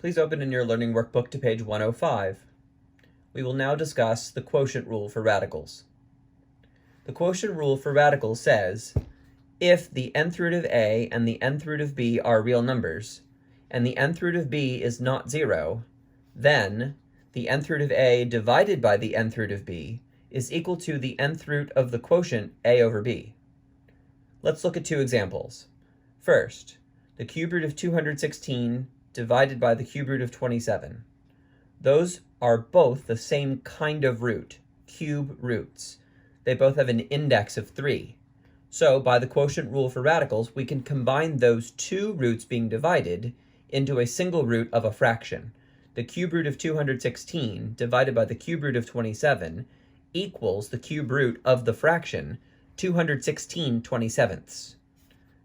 Please open in your learning workbook to page 105. We will now discuss the quotient rule for radicals. The quotient rule for radicals says, if the nth root of a and the nth root of b are real numbers, and the nth root of b is not 0, then the nth root of a divided by the nth root of b is equal to the nth root of the quotient a over b. Let's look at two examples. First, the cube root of 216 divided by the cube root of 27. Those are both the same kind of root, cube roots. They both have an index of 3. So by the quotient rule for radicals, we can combine those two roots being divided into a single root of a fraction. The cube root of 216 divided by the cube root of 27 equals the cube root of the fraction 216/27.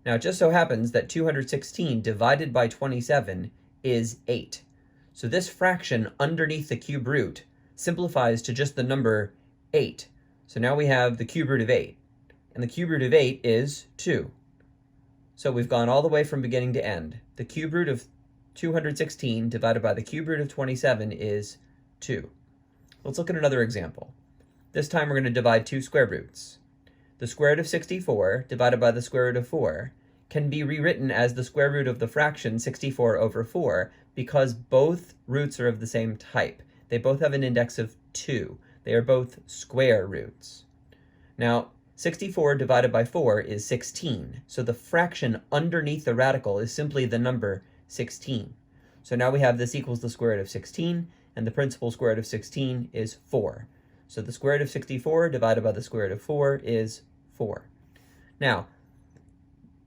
Now it just so happens that 216 divided by 27 is 8. So this fraction underneath the cube root simplifies to just the number 8. So now we have the cube root of 8. And the cube root of 8 is 2. So we've gone all the way from beginning to end. The cube root of 216 divided by the cube root of 27 is 2. Let's look at another example. This time we're going to divide two square roots. The square root of 64 divided by the square root of 4 can be rewritten as the square root of the fraction 64 over 4 because both roots are of the same type. They both have an index of 2. They are both square roots. Now, 64 divided by 4 is 16, so the fraction underneath the radical is simply the number 16. So now we have this equals the square root of 16, and the principal square root of 16 is 4. So the square root of 64 divided by the square root of 4 is 4. Now,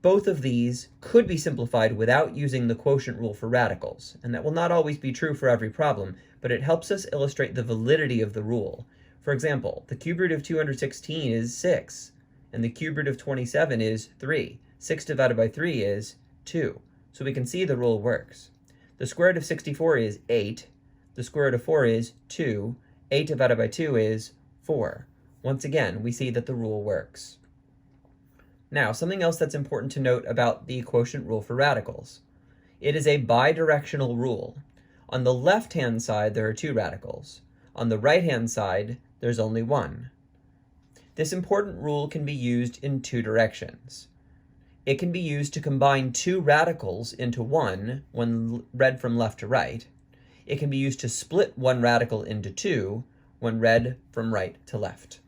both of these could be simplified without using the quotient rule for radicals, and that will not always be true for every problem, but it helps us illustrate the validity of the rule. For example, the cube root of 216 is 6, and the cube root of 27 is 3. 6 divided by 3 is 2, so we can see the rule works. The square root of 64 is 8, the square root of 4 is 2, 8 divided by 2 is 4. Once again, we see that the rule works. Now, something else that's important to note about the quotient rule for radicals. It is a bidirectional rule. On the left-hand side, there are two radicals. On the right-hand side, there's only one. This important rule can be used in two directions. It can be used to combine two radicals into one when read from left to right. It can be used to split one radical into two when read from right to left.